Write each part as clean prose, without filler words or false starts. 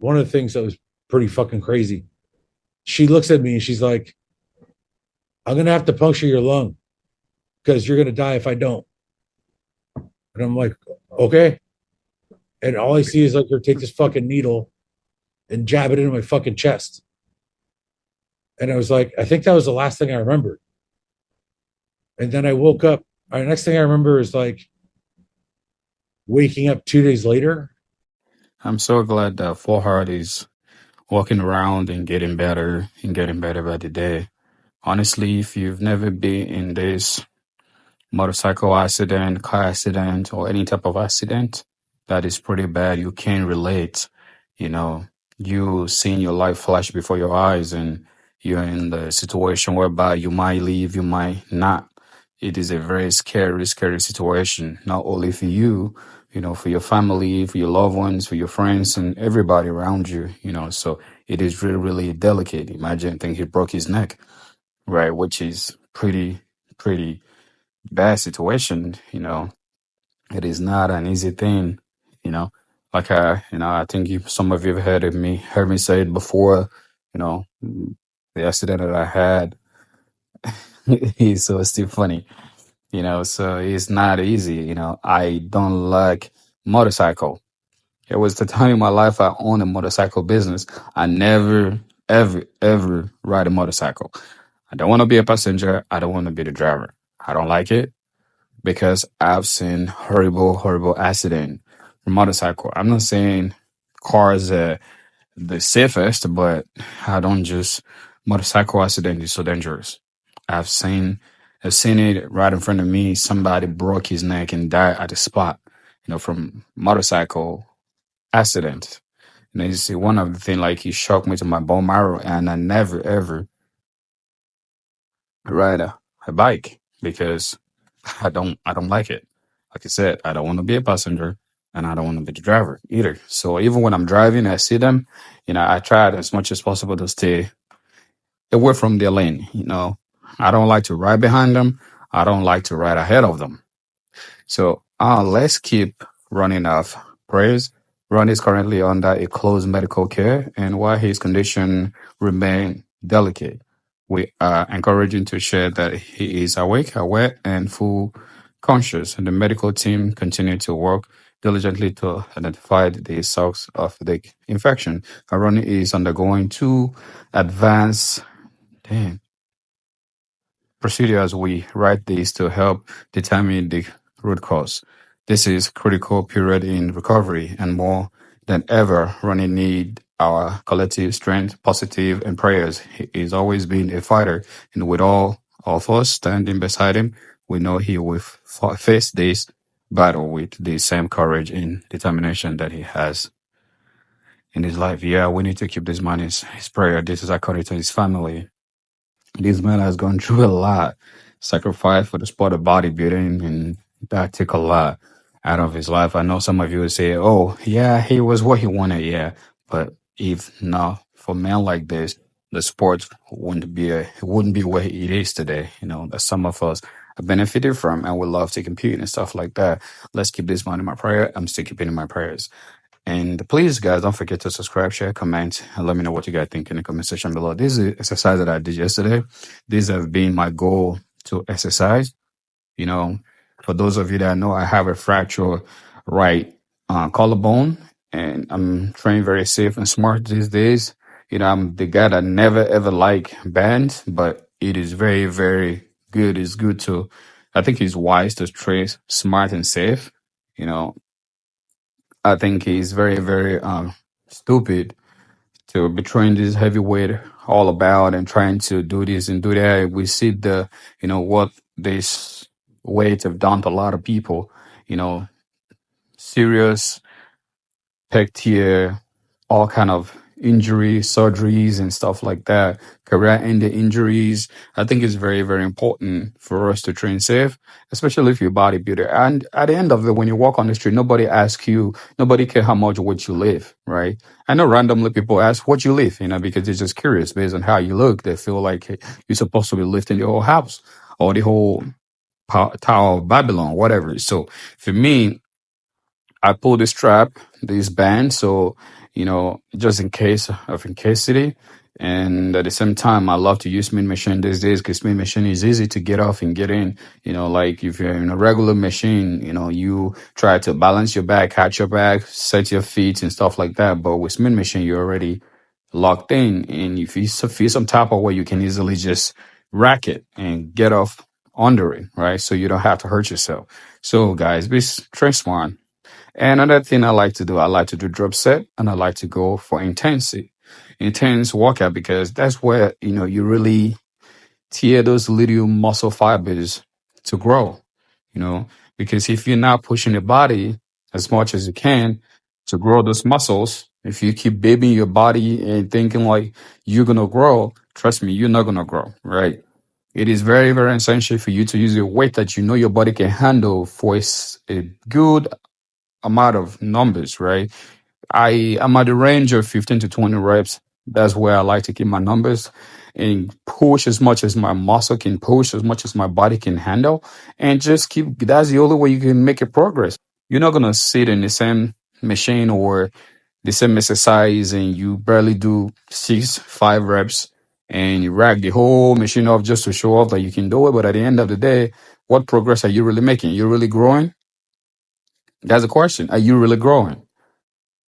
one of the things that was pretty fucking crazy. She looks at me and she's like, "I'm gonna have to puncture your lung because you're gonna die if I don't." And I'm like, "Okay." And all I see is like her take this fucking needle and jab it into my fucking chest. And I was like, I think that was the last thing I remembered. And then I woke up. The next thing I remember is like waking up 2 days later. I'm so glad that Fouad is walking around and getting better by the day. Honestly, if you've never been in this motorcycle accident, car accident, or any type of accident that is pretty bad, you can relate. You know, you seeing your life flash before your eyes, and you're in the situation whereby you might leave, you might not. It is a very scary, scary situation, not only for you, for your family, for your loved ones, for your friends, and everybody around you. So it is really, really delicate. Imagine, think he broke his neck, right? Which is pretty, pretty bad situation. It is not an easy thing. You know, I think some of you have heard me say it before. You know, the accident that I had is so still funny. So it's not easy. I don't like motorcycle. It was the time in my life I owned a motorcycle business. I never, ever, ever ride a motorcycle. I don't want to be a passenger. I don't want to be the driver. I don't like it because I've seen horrible, horrible accident from motorcycle. I'm not saying cars are the safest, but I don't just motorcycle accident is so dangerous. I've seen I've seen it right in front of me. Somebody broke his neck and died at the spot, from motorcycle accident. And you see one of the thing like he shocked me to my bone marrow, and I never ever ride a bike because I don't like it. Like I said, I don't want to be a passenger and I don't want to be the driver either. So even when I'm driving, I see them, I try as much as possible to stay away from their lane. I don't like to ride behind them. I don't like to ride ahead of them. So let's keep running off prayers. Ron is currently under a close medical care, and while his condition remain delicate, we are encouraging to share that he is awake, aware, and full conscious. And the medical team continue to work diligently to identify the source of the infection. Ronnie is undergoing two advanced damn, procedures. We write these to help determine the root cause. This is critical period in recovery, and more than ever, Ronnie need our collective strength, positive, and prayers. He's always been a fighter, and with all of us standing beside him, we know he will face this battle with the same courage and determination that he has in his life. Yeah, we need to keep this man in his prayer. This is according to his family. This man has gone through a lot, sacrifice for the sport of bodybuilding, and that took a lot out of his life. I know some of you would say, "Oh, yeah, he was what he wanted." Yeah, but if not for men like this, the sport wouldn't be where it is today. That some of us have benefited from, and we love to compete and stuff like that. Let's keep this man in my prayer. I'm still keeping in my prayers. And please, guys, don't forget to subscribe, share, comment, and let me know what you guys think in the comment section below. This is the exercise that I did yesterday. These have been my goal to exercise. You know, for those of you that know, I have a fracture right collarbone, and I'm trained very safe and smart these days. I'm the guy that never ever like bands, but it is very, very good. It's good to, I think it's wise to train smart and safe. You know, I think he's very, very stupid to be throwing this heavyweight all about and trying to do this and do that. We see what this weight have done to a lot of people. You know, serious pec tear, all kind of injury, surgeries and stuff like that, career-ending injuries. I think it's very, very important for us to train safe, especially if you're a bodybuilder. And at the end of it, when you walk on the street, nobody asks you, nobody care how much weight you lift, right? I know randomly people ask what you lift, because they're just curious based on how you look. They feel like hey, you're supposed to be lifting the whole house or the whole Tower of Babylon, whatever. So for me, I pull this strap, this band. So, just in case of incasity. And at the same time, I love to use smith machine these days because smith machine is easy to get off and get in. Like if you're in a regular machine, you try to balance your back, catch your back, set your feet and stuff like that. But with smith machine, you're already locked in. And if you feel some type of way, you can easily just rack it and get off under it, right? So you don't have to hurt yourself. So guys, be train smart. And another thing I like to do drop set, and I like to go for intense workout, because that's where, you really tear those little muscle fibers to grow, you know, because if you're not pushing your body as much as you can to grow those muscles, if you keep babying your body and thinking like you're going to grow, trust me, you're not going to grow, right? It is very, very essential for you to use a weight that you know your body can handle for a good amount of numbers, right? I'm at the range of 15 to 20 reps. That's where I like to keep my numbers and push as much as my muscle can push, as much as my body can handle, and just keep. That's the only way you can make a progress. You're not gonna sit in the same machine or the same exercise and you barely do 5 reps and you rack the whole machine off just to show off that you can do it. But at the end of the day, what progress are you really making? You're really growing? That's the question. Are you really growing?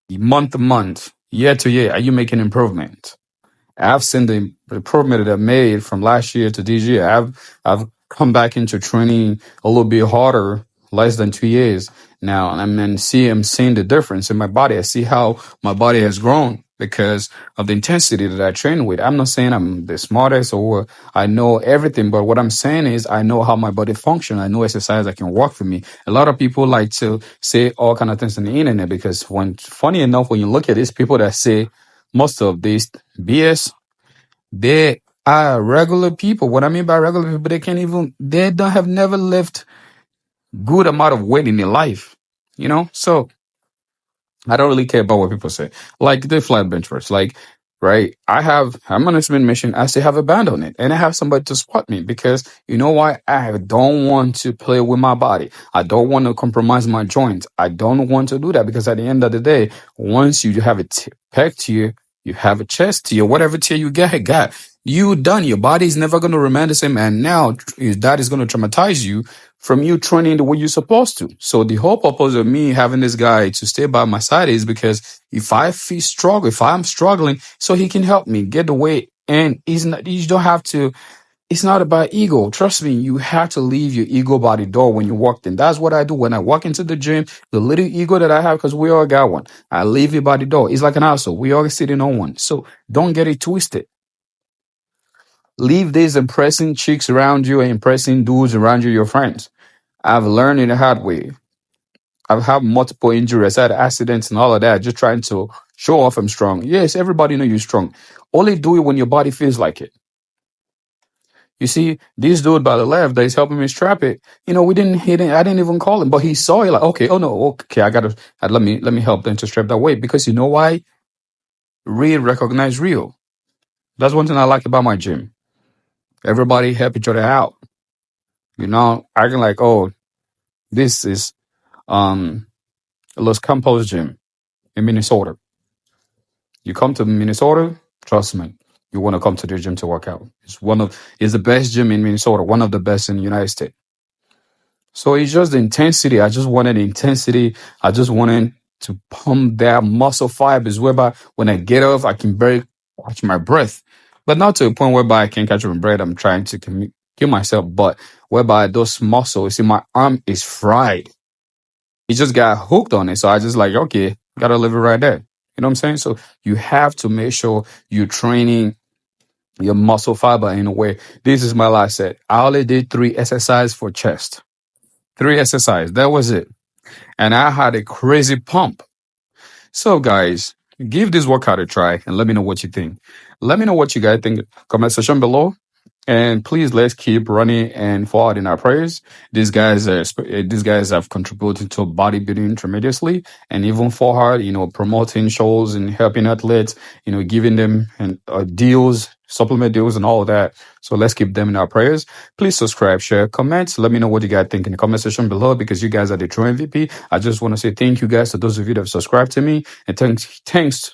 Month to month, year to year, are you making improvement? I've seen the improvement that I've made from last year to this year. I've come back into training a little bit harder, less than 2 years now, and I'm seeing the difference in my body. I see how my body has grown because of the intensity that I train with. I'm not saying I'm the smartest or I know everything, but what I'm saying is I know how my body functions. I know exercise that can work for me. A lot of people like to say all kind of things on the internet because funny enough, when you look at these people that say most of these BS, they are regular people. What I mean by regular people, they don't have never lived good amount of weight in their life, So I don't really care about what people say. Like the flat bench press, right? I'm on a spin mission. I still have a band on it and I have somebody to squat me because you know why? I don't want to play with my body. I don't want to compromise my joints. I don't want to do that because at the end of the day, once you have a pec tier, you have a chest tier, whatever tier you got, you done. Your body is never going to remain the same. And now that is going to traumatize you from you training the way you're supposed to. So the whole purpose of me having this guy to stay by my side is because if I'm struggling, so he can help me get the weight. And you don't have to, it's not about ego. Trust me, you have to leave your ego by the door when you walk in. That's what I do when I walk into the gym. The little ego that I have, because we all got one, I leave it by the door. It's like an asshole. We all sitting on one. So don't get it twisted. Leave these impressing chicks around you and impressing dudes around you, your friends. I've learned in a hard way. I've had multiple injuries, I had accidents and all of that, just trying to show off I'm strong. Yes, everybody know you're strong. Only do it when your body feels like it. You see, this dude by the left that is helping me strap it, we didn't hit it. I didn't even call him, but he saw it like, okay, oh no, okay, let me help them to strap that weight. Because you know why? Real recognize real. That's one thing I like about my gym. Everybody help each other out. Acting like, oh, this is Los Campos gym in Minnesota. You come to Minnesota, trust me, you want to come to the gym to work out. It's the best gym in Minnesota, one of the best in the United States. So it's just the intensity. I just wanted the intensity. I just wanted to pump that muscle fibers whereby when I get off, I can barely catch my breath. But not to a point whereby I can't catch my breath. I'm trying to kill myself, but whereby those muscles in my arm is fried. It just got hooked on it. So I just like, okay, gotta leave it right there. You know what I'm saying? So you have to make sure you're training your muscle fiber in a way. This is my last set. I only did 3 exercises for chest. 3 exercises. That was it. And I had a crazy pump. So guys, give this workout a try and let me know what you think. Let me know what you guys think. Comment section below. And please, let's keep Ronnie and Fouad in our prayers. These guys have contributed to bodybuilding tremendously, and even Fouad, promoting shows and helping athletes, giving them deals. supplement deals and all that. So let's keep them in our prayers. Please subscribe, share, comment. Let me know what you guys think in the comment section below, because you guys are the true MVP. I just want to say thank you guys to those of you that have subscribed to me, and thanks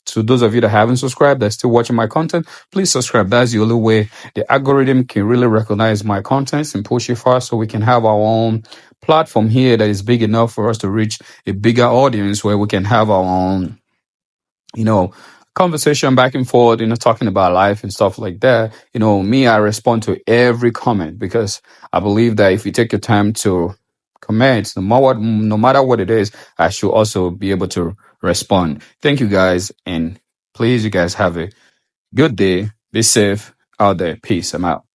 to those of you that haven't subscribed, that's still watching my content. Please subscribe. That's the only way the algorithm can really recognize my contents and push it far, so we can have our own platform here that is big enough for us to reach a bigger audience, where we can have our own, conversation back and forth, talking about life and stuff like that. Me, I respond to every comment, because I believe that if you take your time to comment, no matter what it is, I should also be able to respond. Thank you guys, and please, you guys have a good day. Be safe out there. Peace. I'm out.